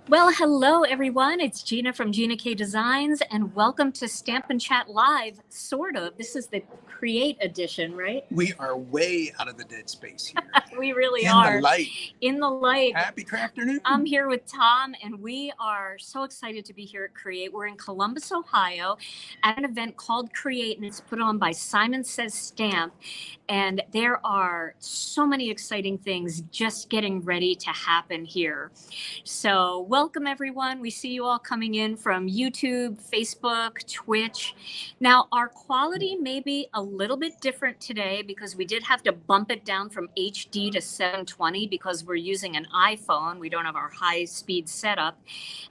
Well, hello everyone. It's Gina from Gina K Designs, and welcome to Stamp and Chat Live, sort of. This is the Create edition, right? We are way out of the dead space here. We really In are. the light. In the light. Happy Crafternoon. I'm here with Tom, and we are so excited to be here at Create. We're in Columbus, Ohio, at an event called Create, and it's put on by Simon Says Stamp. And there are so many exciting things just getting ready to happen here. So welcome, everyone. We see you all coming in from YouTube, Facebook, Twitch. Now, our quality may be a little bit different today because we did have to bump it down from HD to 720 because we're using an iPhone. We don't have our high-speed setup.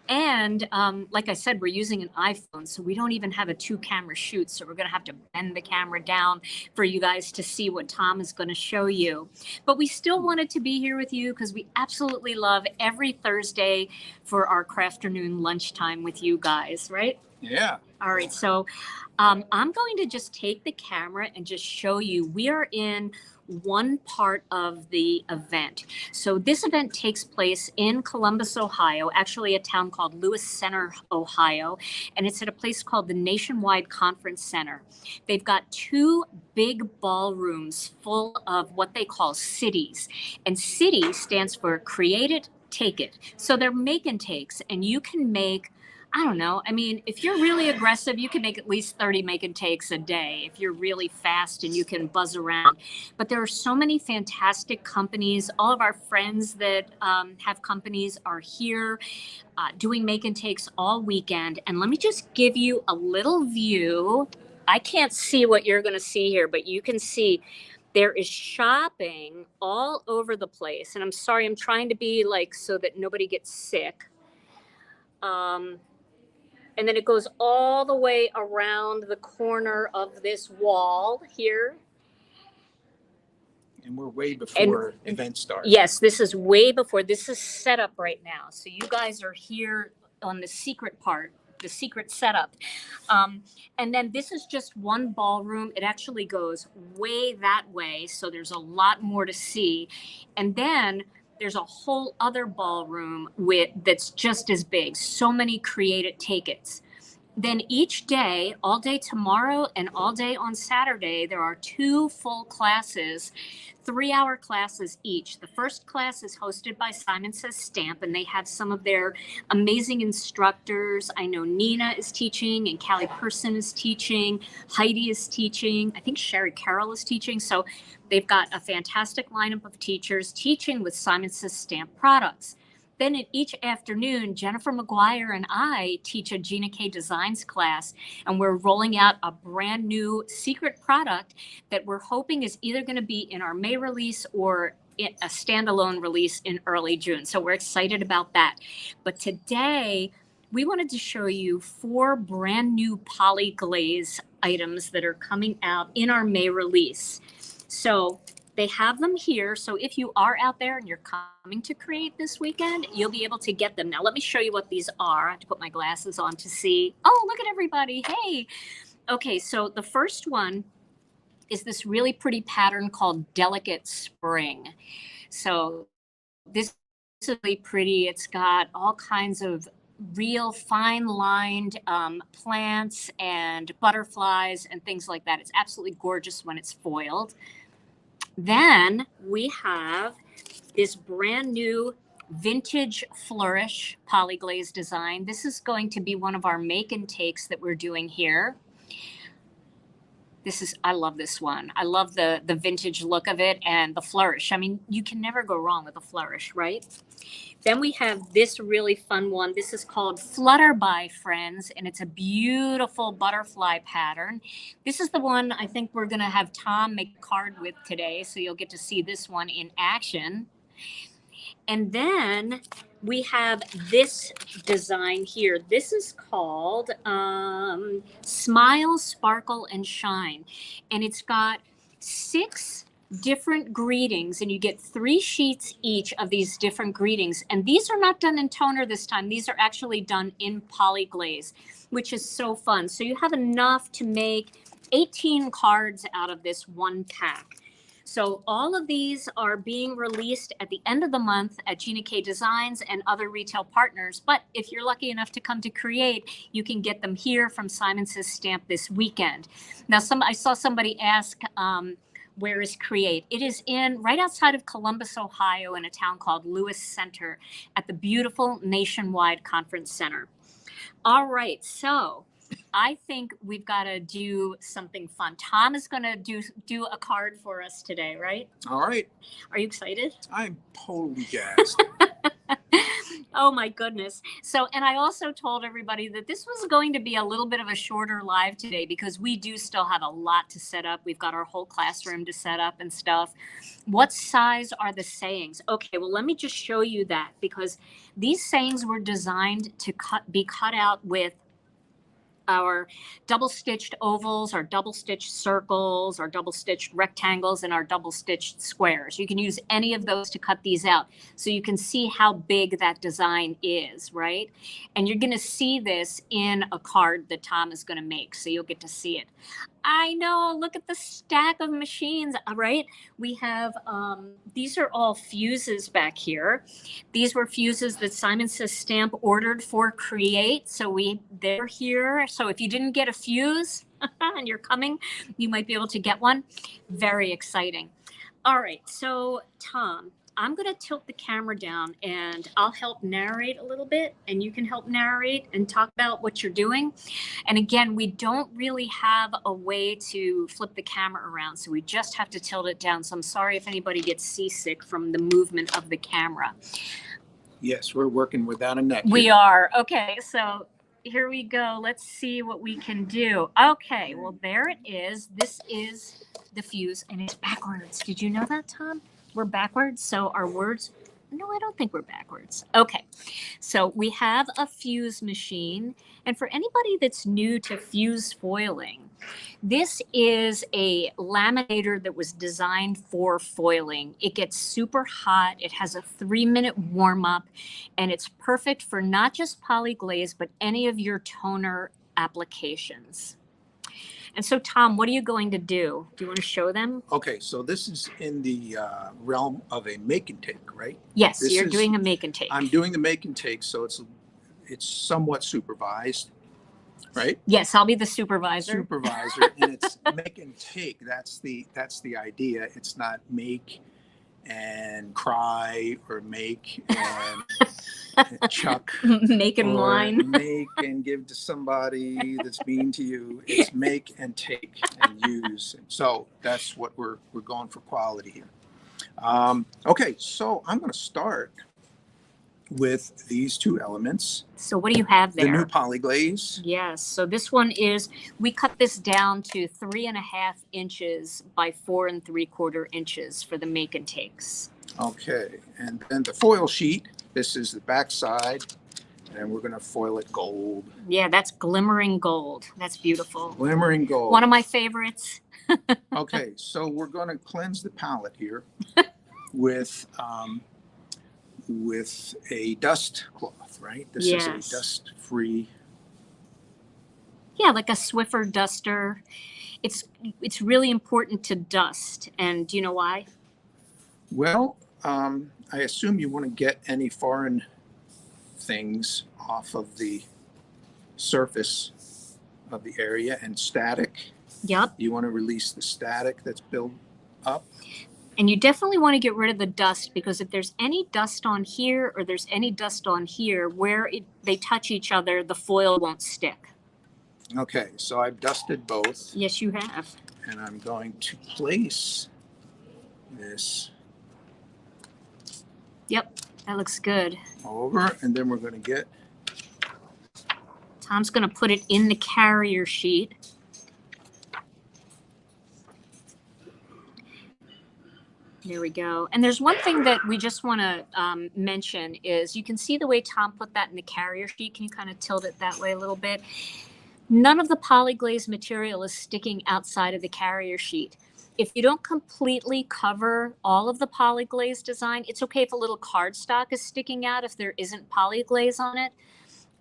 And like I said, we're using an iPhone, so we don't even have a two-camera shoot. So we're going to have to bend the camera down for you guys to see what Tom is going to show you. But we still wanted to be here with you because we absolutely love every Thursday for our Crafternoon lunchtime with you guys, right? Yeah. All right, so I'm going to just take the camera and just show you. We are in one part of the event. So this event takes place in Columbus, Ohio, actually a town called Lewis Center, Ohio, and it's at a place called the Nationwide Conference Center. They've got two big ballrooms full of what they call cities, and city stands for Create It, Take It. So they're make and takes, and you can make, I don't know. I mean, if you're really aggressive, you can make at least 30 make and takes a day. If you're really fast and you can buzz around. But there are so many fantastic companies. All of our friends that have companies are here doing make and takes all weekend. And let me just give you a little view. I can't see what you're going to see here, but you can see there is shopping all over the place. And I'm sorry, I'm trying to be like so that nobody gets sick. And then it goes all the way around the corner of this wall here. And we're way before event starts. Yes, this is way before. This is set up right now. So you guys are here on the secret part, the secret setup. And then this is just one ballroom. It actually goes way that way. So there's a lot more to see. And then there's a whole other ballroom that's just as big. So many Create It, Take It's. Then each day, all day tomorrow and all day on Saturday, there are two full classes, 3-hour classes each. The first class is hosted by Simon Says Stamp, and they have some of their amazing instructors. I know Nina is teaching, and Callie Person is teaching, Heidi is teaching, I think Sherry Carroll is teaching. So they've got a fantastic lineup of teachers teaching with Simon Says Stamp products. Then in each afternoon, Jennifer McGuire and I teach a Gina K Designs class, and we're rolling out a brand new secret product that we're hoping is either going to be in our May release or a standalone release in early June. So we're excited about that. But today, we wanted to show you 4 brand new Poly-Glaze items that are coming out in our May release. So they have them here. So if you are out there and you're coming to Create this weekend, you'll be able to get them. Now, let me show you what these are. I have to put my glasses on to see. Oh, look at everybody. Hey. Okay, so the first one is this really pretty pattern called Delicate Spring. So this is really pretty. It's got all kinds of real fine lined plants and butterflies and things like that. It's absolutely gorgeous when it's foiled. Then we have this brand new vintage flourish Poly-Glaze design. This is going to be one of our make and takes that we're doing here. I love this one. I love the vintage look of it and the flourish. I mean, you can never go wrong with a flourish, right? Then we have this really fun one. This is called Flutter by Friends, and it's a beautiful butterfly pattern. This is the one I think we're going to have Tom make a card with today, so you'll get to see this one in action. And then we have this design here. This is called Smile, Sparkle, and Shine. And it's got 6 different greetings, and you get 3 sheets each of these different greetings. And these are not done in toner this time. These are actually done in Poly-Glaze, which is so fun. So you have enough to make 18 cards out of this one pack. So all of these are being released at the end of the month at Gina K Designs and other retail partners. But if you're lucky enough to come to Create, you can get them here from Simon Says Stamp this weekend. Now, I saw somebody ask, where is Create? It is right outside of Columbus, Ohio, in a town called Lewis Center at the beautiful Nationwide Conference Center. All right, so I think we've got to do something fun. Tom is going to do a card for us today, right? All right. Are you excited? I'm totally jazzed. Oh my goodness. So, and I also told everybody that this was going to be a little bit of a shorter live today because we do still have a lot to set up. We've got our whole classroom to set up and stuff. What size are the sayings? Okay, well, let me just show you that because these sayings were designed to be cut out with our double stitched ovals, our double stitched circles, our double stitched rectangles, and our double stitched squares. You can use any of those to cut these out. So you can see how big that design is, right? And you're going to see this in a card that Tom is going to make. So you'll get to see it. I know, look at the stack of machines, right? We have, these are all fuses back here. These were fuses that Simon Says Stamp ordered for Create. So they're here. So if you didn't get a fuse and you're coming, you might be able to get one. Very exciting. All right, so Tom, I'm going to tilt the camera down and I'll help narrate a little bit and you can help narrate and talk about what you're doing. And again, we don't really have a way to flip the camera around, so we just have to tilt it down. So I'm sorry if anybody gets seasick from the movement of the camera. Yes, we're working without a neck. We are. Okay, so here we go. Let's see what we can do. Okay, well, there it is. This is the fuse and it's backwards. Did you know that, Tom? We're backwards, so our words, no, I don't think we're backwards. Okay, so we have a fuse machine, and for anybody that's new to fuse foiling, this is a laminator that was designed for foiling. It gets super hot, it has a 3-minute warm-up, and it's perfect for not just Poly-Glaze, but any of your toner applications. And so, Tom, what are you going to do? Do you want to show them? Okay, so this is in the realm of a make and take, right? Yes, you're doing a make and take. I'm doing the make and take, so it's somewhat supervised, right? Yes, I'll be the supervisor. And it's make and take. That's the idea. It's not make and cry or make and chuck, make and whine, make and give to somebody that's mean to you. It's make and take and use. So that's what we're going for, quality here. Okay, so I'm going to start with these two elements. So what do you have there? The new Poly-Glaze. Yes. So this one is, we cut this down to 3.5 inches by 4 3/4 inches for the make and takes. Okay, and then the foil sheet. This is the back side, and we're going to foil it gold. Yeah, that's glimmering gold. That's beautiful. Glimmering gold. One of my favorites. Okay, so we're going to cleanse the palette here with a dust cloth, right? This is a dust-free. Yeah, like a Swiffer duster. It's really important to dust, and do you know why? Well, I assume you want to get any foreign things off of the surface of the area, and static. Yep. You want to release the static that's built up. And you definitely want to get rid of the dust, because if there's any dust on here or there's any dust on here, where they touch each other, the foil won't stick. Okay, so I've dusted both. Yes, you have. And I'm going to place this. Yep, that looks good. Over, and then we're going to get. Tom's going to put it in the carrier sheet. There we go. And there's one thing that we just want to mention is, you can see the way Tom put that in the carrier sheet. Can you kind of tilt it that way a little bit? None of the Poly-Glaze material is sticking outside of the carrier sheet. If you don't completely cover all of the Poly-Glaze design, it's okay if a little cardstock is sticking out if there isn't Poly-Glaze on it.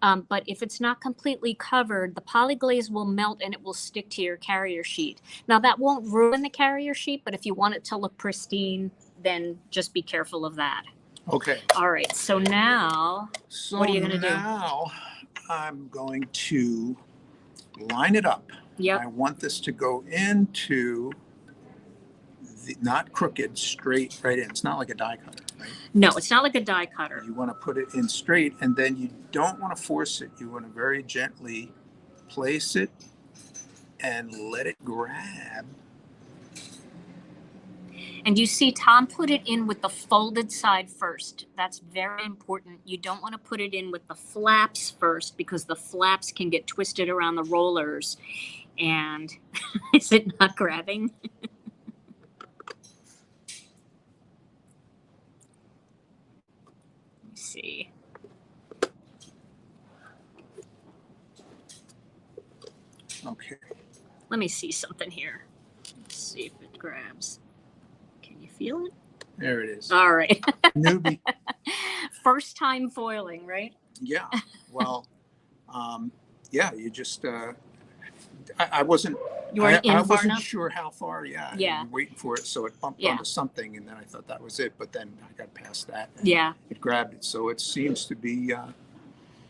But if it's not completely covered, the Poly-Glaze will melt and it will stick to your carrier sheet. Now that won't ruin the carrier sheet, but if you want it to look pristine, then just be careful of that. Okay. All right, so now, what are you gonna do? Now I'm going to line it up. Yep. I want this to go into the, not crooked, straight right in. It's not like a die cutter, right? No, it's not like a die cutter. You want to put it in straight, and then you don't want to force it. You want to very gently place it and let it grab. And you see Tom put it in with the folded side first. That's very important. You don't want to put it in with the flaps first because the flaps can get twisted around the rollers. And is it not grabbing? Let me see. Okay. Let me see something here. Let's see if it grabs. Can you feel it? There it is. All right. Newbie. First time foiling, right? Yeah. Well, yeah, you just, I wasn't, You weren't in I far wasn't enough? sure how far. Yeah. Yeah. You were waiting for it. So it bumped Yeah. onto something, and then I thought that was it. But then I got past that. Yeah. It grabbed it. So it seems to be.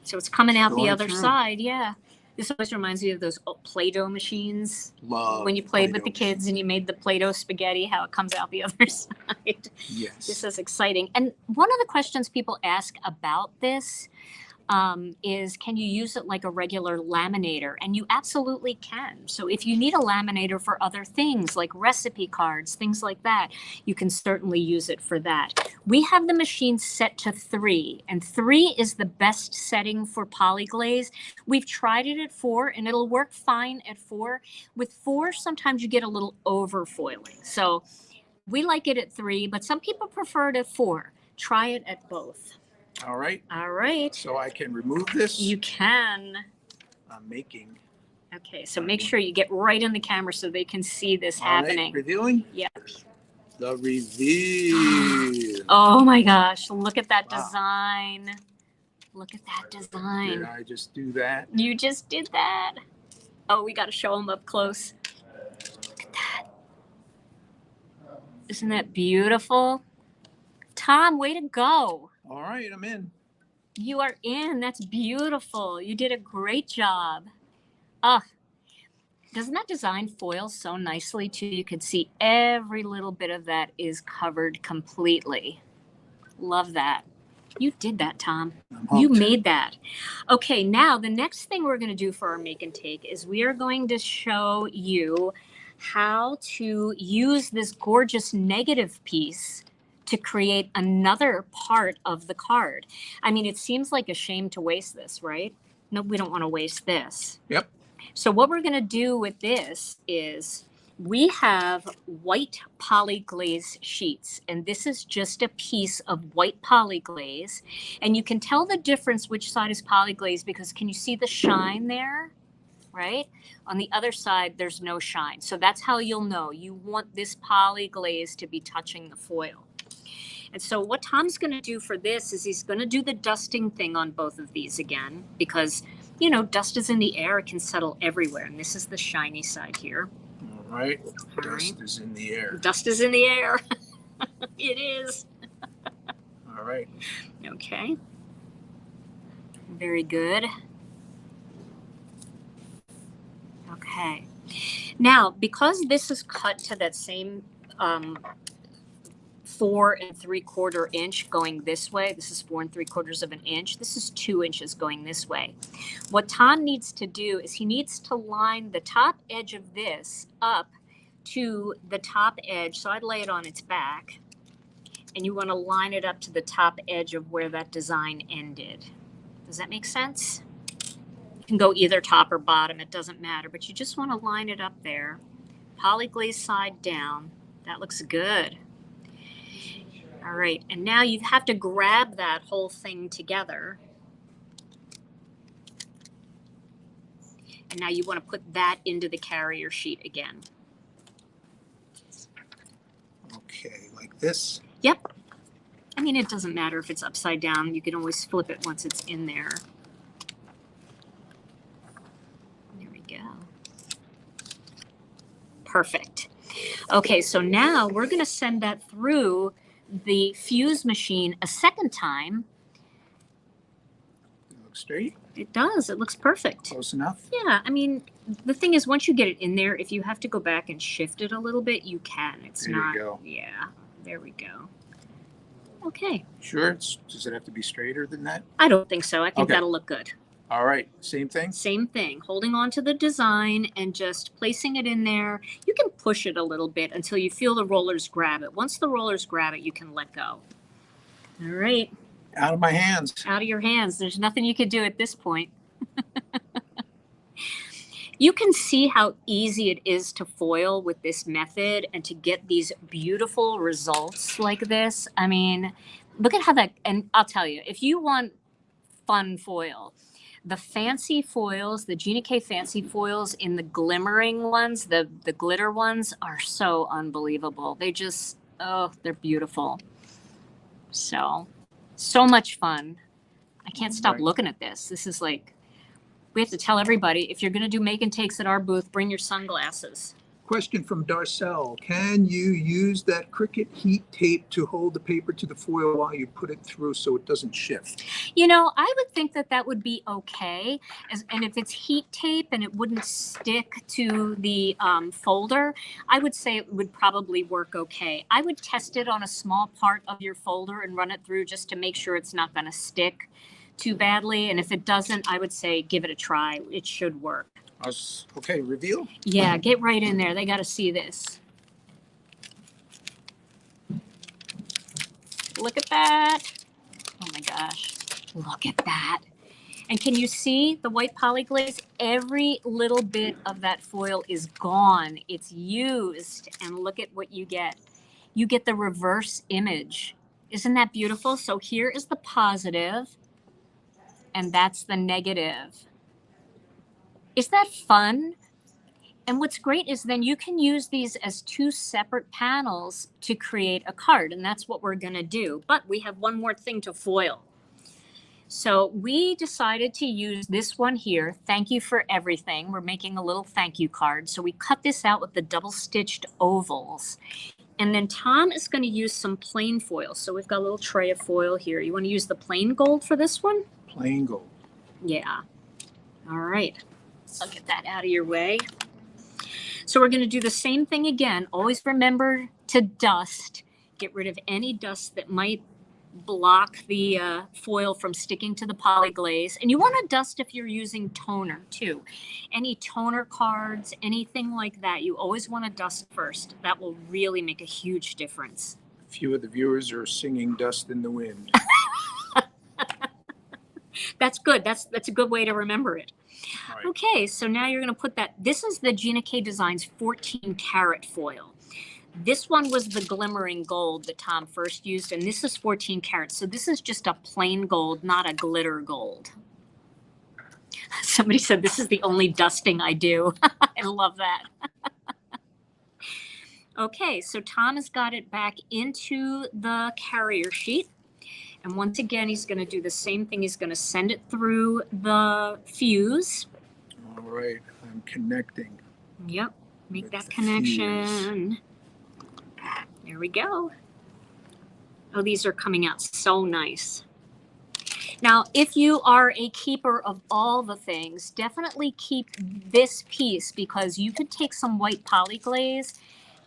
So it's coming out the Going other through. side. Yeah. This always reminds me of those Play-Doh machines. Love When you played with Play-Doh the kids and you made the Play-Doh spaghetti, how it comes out the other side. Yes. This is exciting. And one of the questions people ask about this is, can you use it like a regular laminator? And you absolutely can. So if you need a laminator for other things like recipe cards, things like that, you can certainly use it for that. We have the machine set to 3, and 3 is the best setting for Poly-Glaze. We've tried it at 4, and it'll work fine at 4. With 4, sometimes you get a little over foiling. So we like it at 3, but some people prefer it at 4. Try it at both. All right. All right. So I can remove this. You can. I'm making. Okay, so make sure you get right in the camera so they can see this All right, happening. revealing? Yep. The reveal. Oh my gosh, look at that Wow. design. Look at that Did design. I just do that? You just did that. Oh, we got to show them up close. Look at that. Isn't that beautiful? Tom, way to go. All right, I'm in. You are in. That's beautiful. You did a great job. Ah, doesn't that design foil so nicely too? You can see every little bit of that is covered completely. Love that. You did that, Tom. You made that. Okay, now the next thing we're going to do for our make and take is we are going to show you how to use this gorgeous negative piece to create another part of the card. I mean, it seems like a shame to waste this, right? No, we don't want to waste this. Yep. So what we're going to do with this is we have white Poly-Glaze sheets, and this is just a piece of white Poly-Glaze. And you can tell the difference which side is Poly-Glaze because can you see the shine there? Right? On the other side, there's no shine. So that's how you'll know. You want this Poly-Glaze to be touching the foil. And so what Tom's going to do for this is he's going to do the dusting thing on both of these again because, you know, dust is in the air. It can settle everywhere. And this is the shiny side here. All right. All Dust right. is in the air. Dust is in the air. It is. All right. Okay. Very good. Okay. Now, because this is cut to that same 4 3/4 inch going this way. This is 4 3/4 of an inch. This is 2 inches going this way. What Tom needs to do is he needs to line the top edge of this up to the top edge. So I'd lay it on its back. And you want to line it up to the top edge of where that design ended. Does that make sense? You can go either top or bottom. It doesn't matter. But you just want to line it up there. Poly-Glaze side down. That looks good. All right, and now you have to grab that whole thing together. And now you want to put that into the carrier sheet again. Okay, like this. Yep. I mean, it doesn't matter if it's upside down. You can always flip it once it's in there. Perfect. Okay, so now we're going to send that through the fuse machine a second time. It looks straight. It does. It looks perfect. Close enough. Yeah, I mean, the thing is, once you get it in there, if you have to go back and shift it a little bit, you can. It's There not. you go. Yeah, there we go. Okay. Sure. Does it have to be straighter than that? I don't think so. I think Okay. that'll look good. All right. Same thing. Same thing. Holding on to the design and just placing it in there. You can push it a little bit until you feel the rollers grab it. Once the rollers grab it, you can let go. All right. Out of my hands. Out of your hands. There's nothing you could do at this point. You can see how easy it is to foil with this method and to get these beautiful results like this. I mean, look at how that, and I'll tell you, if you want fun foil, the fancy foils, the Gina K fancy foils in the glimmering ones, the glitter ones are so unbelievable. They just, oh, they're beautiful. So much fun. I can't stop looking at this. This is like, we have to tell everybody, if you're going to do make and takes at our booth, bring your sunglasses. Question from Darcel. Can you use that Cricut heat tape to hold the paper to the foil while you put it through so it doesn't shift? You know, I would think that that would be okay. And if it's heat tape and it wouldn't stick to the folder, I would say it would probably work okay. I would test it on a small part of your folder and run it through just to make sure it's not going to stick too badly. And if it doesn't, I would say give it a try. It should work. Okay, reveal. Yeah, get right in there. They got to see this. Look at that. Oh my gosh. Look at that. And can you see the white Poly-Glaze? Every little bit of that foil is gone. It's used. And look at what you get. You get the reverse image. Isn't that beautiful? So here is the positive, and that's the negative. Is that fun? And what's great is then you can use these as two separate panels to create a card, and that's what we're going to do. But we have one more thing to foil. So we decided to use this one here. Thank you for everything. We're making a little thank you card. So we cut this out with the double stitched ovals. And then Tom is going to use some plain foil. So we've got a little tray of foil here. You want to use the plain gold for this one? Plain gold. Yeah. All right. I'll get that out of your way. So we're going to do the same thing again. Always remember to dust. Get rid of any dust that might block the foil from sticking to the Poly-Glaze. And you want to dust if you're using toner too. Any toner cards, anything like that, you always want to dust first. That will really make a huge difference. A few of the viewers are singing Dust in the Wind. That's good. That's a good way to remember it. Right. Okay, so now you're going to put that. This is the Gina K Designs 14 karat foil. This one was the glimmering gold that Tom first used, and this is 14 karat. So this is just a plain gold, not a glitter gold. Somebody said this is the only dusting I do. I love that. Okay, so Tom has got it back into the carrier sheet. And once again, he's going to do the same thing. He's going to send it through the fuse. All right, I'm connecting. Yep, make With that the connection. There we go. Oh, these are coming out so nice. Now, if you are a keeper of all the things, definitely keep this piece, because you could take some white Poly-Glaze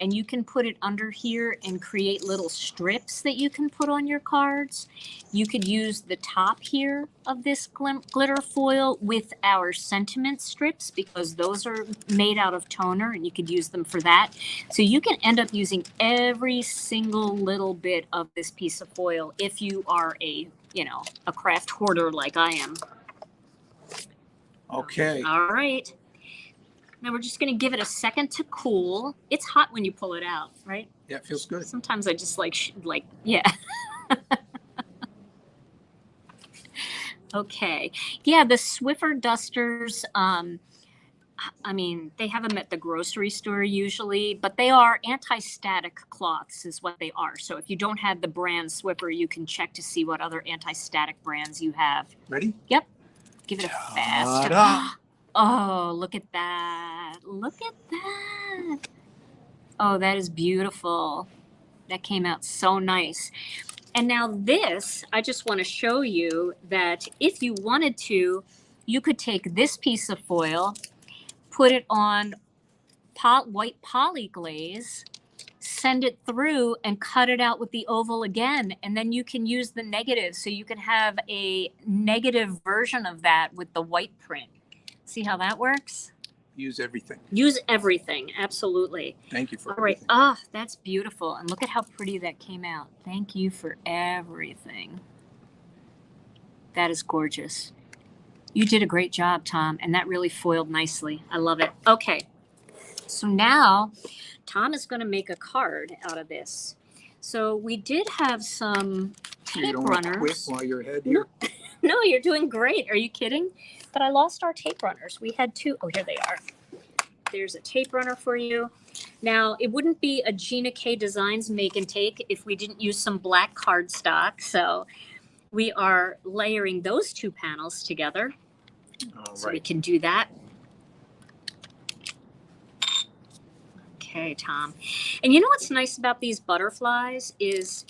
and you can put it under here and create little strips that you can put on your cards. You could use the top here of this glitter foil with our sentiment strips, because those are made out of toner and you could use them for that. So you can end up using every single little bit of this piece of foil if you are a craft hoarder like I am. Okay. All right. Now we're just going to give it a second to cool. It's hot when you pull it out, right? Yeah, it feels good. Sometimes I just yeah. Okay. Yeah, the Swiffer dusters, I mean, they have them at the grocery store usually, but they are anti-static cloths is what they are. So if you don't have the brand Swiffer, you can check to see what other anti-static brands you have. Ready? Yep. Give it a fast. Ta-da! Oh, look at that. Look at that. Oh, that is beautiful. That came out so nice. And now this, I just want to show you that if you wanted to, you could take this piece of foil, put it on white Poly-Glaze, send it through and cut it out with the oval again. And then you can use the negative. So you can have a negative version of that with the white print. See how that works? Use everything. Use everything. Absolutely. Thank you for All right. everything. Ah, that's beautiful. And look at how pretty that came out. Thank you for everything. That is gorgeous. You did a great job, Tom, and that really foiled nicely. I love it. Okay. So now Tom is going to make a card out of this. So we did have some You tape don't want to quit runners. while you're ahead here? No, you're doing great. Are you kidding? But I lost our tape runners. We had two. Oh, here they are. There's a tape runner for you. Now, it wouldn't be a Gina K Designs make and take if we didn't use some black cardstock. So we are layering those two panels together. All So we right. can do that. Okay, Tom. And you know what's nice about these butterflies is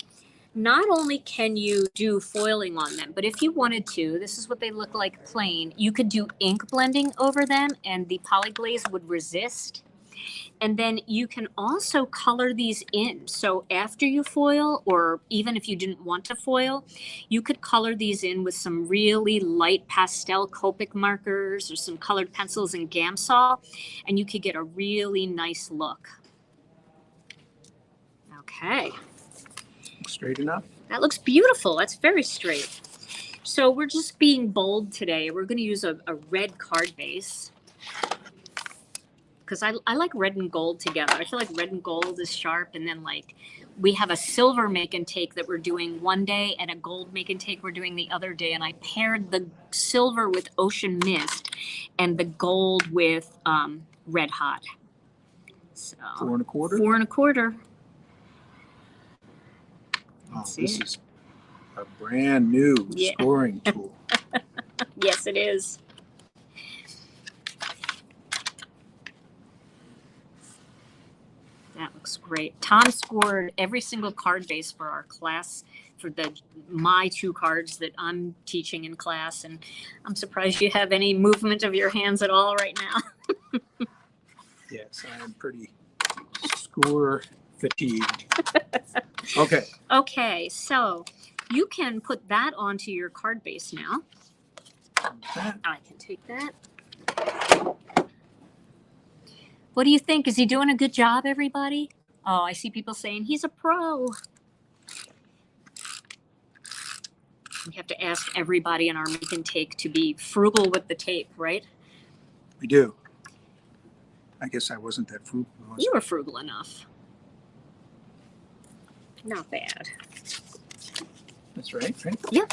not only can you do foiling on them, but if you wanted to, this is what they look like plain, you could do ink blending over them and the Poly-Glaze would resist. And then you can also color these in. So after you foil, or even if you didn't want to foil, you could color these in with some really light pastel Copic markers or some colored pencils and Gamsol, and you could get a really nice look. Okay. Straight enough? That looks beautiful. That's very straight. So we're just being bold today. We're going to use a red card base because I like red and gold together. I feel like red and gold is sharp. And then like we have a silver make and take that we're doing one day and a gold make and take we're doing the other day. And I paired the silver with Ocean Mist and the gold with Red Hot. So 4 1/4? 4 1/4. Oh, See this it? is a brand new Yeah. scoring tool. Yes, it is. That looks great. Tom scored every single card base for our class, for my two cards that I'm teaching in class, and I'm surprised you have any movement of your hands at all right now. Yes, I am pretty score fatigued. Okay. Okay, so you can put that onto your card base now. That, I can take that. What do you think? Is he doing a good job, everybody? Oh, I see people saying he's a pro. We have to ask everybody in our make and take to be frugal with the tape, right? we do. I guess I wasn't that frugal. was You I? were frugal enough. Not bad. That's right, right? Yep.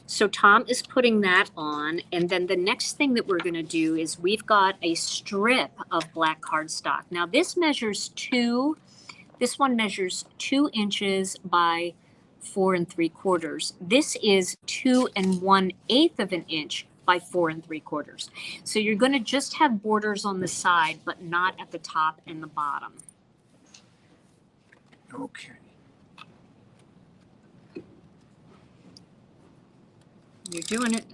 So Tom is putting that on, and then the next thing that we're going to do is we've got a strip of black cardstock. Now this measures this one measures 2 inches by 4 3/4. This is 2 1/8 of an inch by 4 3/4. So you're going to just have borders on the side, but not at the top and the bottom. Okay. You're doing it.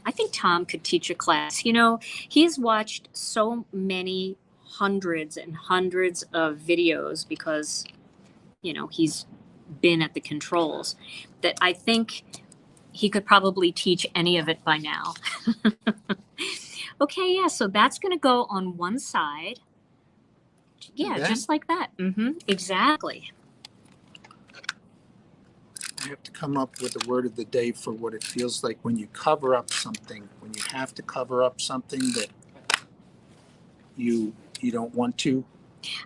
I think Tom could teach a class. You know, he's watched so many hundreds and hundreds of videos because, you know, he's been at the controls that I think he could probably teach any of it by now. Okay, yeah, so that's going to go on one side. Yeah, Okay. just like that. Exactly. I have to come up with the word of the day for what it feels like when you cover up something, when you have to cover up something that you don't want to.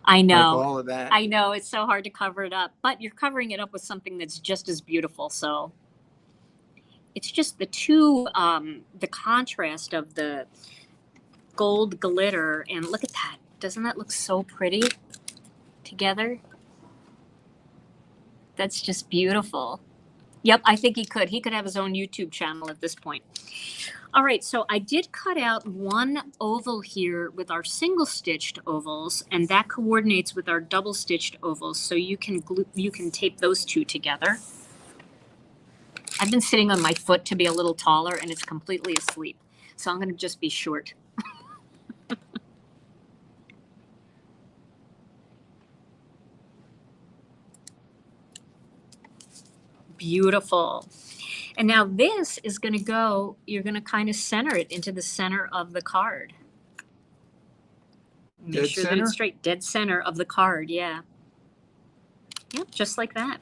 I know. Like all of that. I know, it's so hard to cover it up, but you're covering it up with something that's just as beautiful. So it's just the contrast of the gold glitter, and look at that. Doesn't that look so pretty together? That's just beautiful. Yep, I think he could. He could have his own YouTube channel at this point. All right, so I did cut out one oval here with our single stitched ovals, and that coordinates with our double stitched ovals. So you can tape those two together. I've been sitting on my foot to be a little taller, and it's completely asleep. So I'm going to just be short. Beautiful. And now this is going to go, you're going to kind of center it into the center of the card. Make sure that it's straight, dead center of the card. Yeah. Yep, just like that.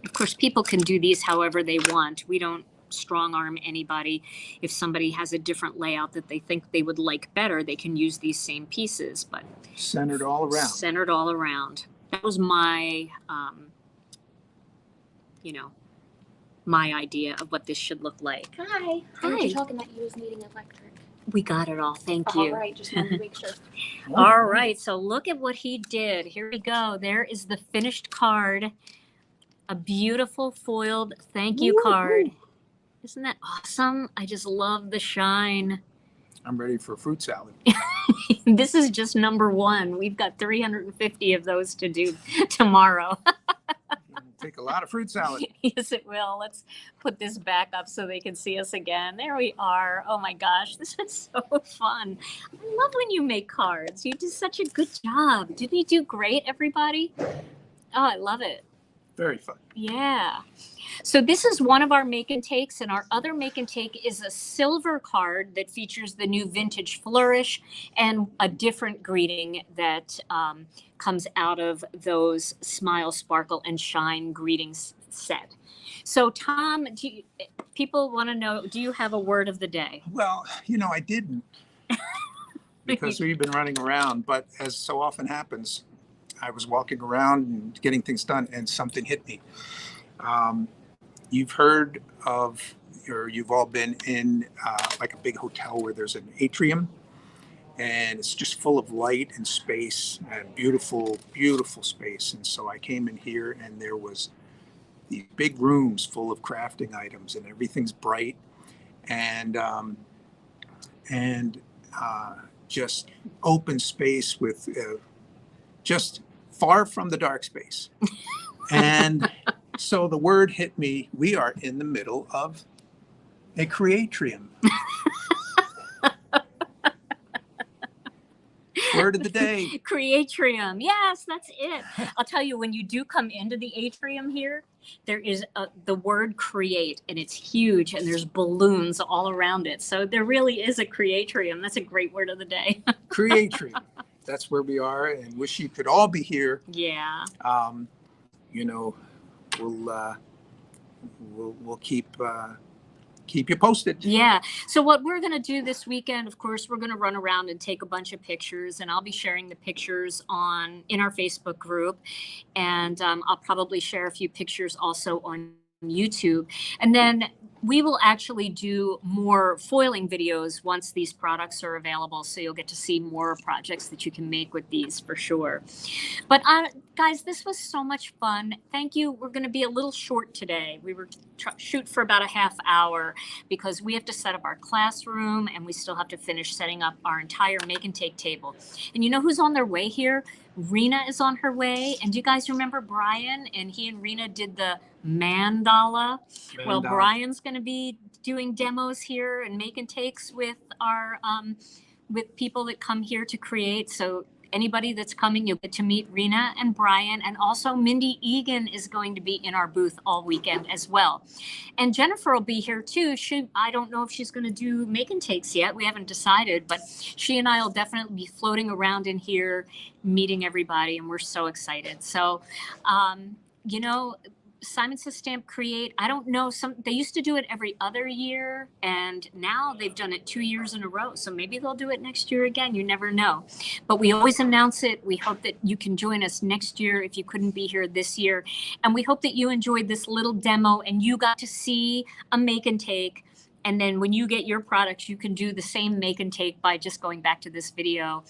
Of course, people can do these however they want. We don't strong arm anybody. If somebody has a different layout that they think they would like better, they can use these same pieces, but centered all around. Centered all around. That was my, you know, my idea of what this should look like. Hi. I heard you talking about you was needing electric. We got it all. Thank you. All right. Just wanted to make sure. All right. So look at what he did. Here we go. There is the finished card. A beautiful foiled thank you card. Isn't that awesome? I just love the shine. I'm ready for a fruit salad. This is just number one. We've got 350 of those to do tomorrow. Take a lot of fruit salad. Yes, it will. Let's put this back up so they can see us again. There we are. Oh my gosh, this was so fun. I love when you make cards. You did such a good job. Didn't you do great, everybody? Oh, I love it. Very fun. Yeah. So this is one of our make and takes, and our other make and take is a silver card that features the new vintage flourish and a different greeting that comes out of those smile, sparkle, and shine greetings set. So Tom, people want to know, do you have a word of the day? Well, you know, I didn't because we've been running around, but as so often happens, I was walking around and getting things done and something hit me. You've heard of, or you've all been in like a big hotel where there's an atrium and it's just full of light and space and beautiful, beautiful space. And so I came in here and there was these big rooms full of crafting items and everything's bright and just open space with just far from the dark space. And so the word hit me, we are in the middle of a creatrium. Word of the day. Creatrium. Yes, that's it. I'll tell you, when you do come into the atrium here, there is the word create, and it's huge, and there's balloons all around it. So there really is a creatrium. That's a great word of the day. Creatrium. That's where we are, and wish you could all be here. Yeah. You know, we'll keep you posted. Yeah. So what we're going to do this weekend, of course, we're going to run around and take a bunch of pictures, and I'll be sharing the pictures in our Facebook group, and I'll probably share a few pictures also on YouTube. And then we will actually do more foiling videos once these products are available. So you'll get to see more projects that you can make with these for sure. But guys, this was so much fun. Thank you. We're going to be a little short today. We were shoot for about a half hour because we have to set up our classroom and we still have to finish setting up our entire make and take table. And you know who's on their way here? Rena is on her way. And do you guys remember Brian? And he and Rena did the mandala. Well, Brian's going to be doing demos here and make and takes with our with people that come here to create. So anybody that's coming, you'll get to meet Rena and Brian, and also Mindy Egan is going to be in our booth all weekend as well. And Jennifer will be here too. I don't know if she's going to do make and takes yet. We haven't decided, but she and I will definitely be floating around in here, meeting everybody, and we're so excited. So, you know, Simon Says Stamp Create, I don't know, they used to do it every other year, and now they've done it 2 years in a row. So maybe they'll do it next year again. You never know. But we always announce it. We hope that you can join us next year if you couldn't be here this year. And we hope that you enjoyed this little demo and you got to see a make and take And then when you get your products, you can do the same make and take by just going back to this video,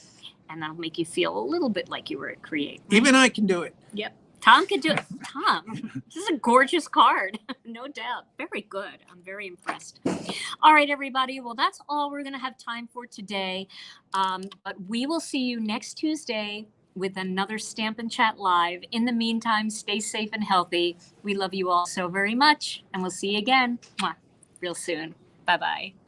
and that'll make you feel a little bit like you were at Create. Right? Even I can do it. Yep. Tom can do it. Tom, this is a gorgeous card. No doubt. Very good. I'm very impressed. All right, everybody. Well, that's all we're going to have time for today. But we will see you next Tuesday with another Stamp and Chat Live. In the meantime, stay safe and healthy. We love you all so very much, and we'll see you again real soon. Bye-bye.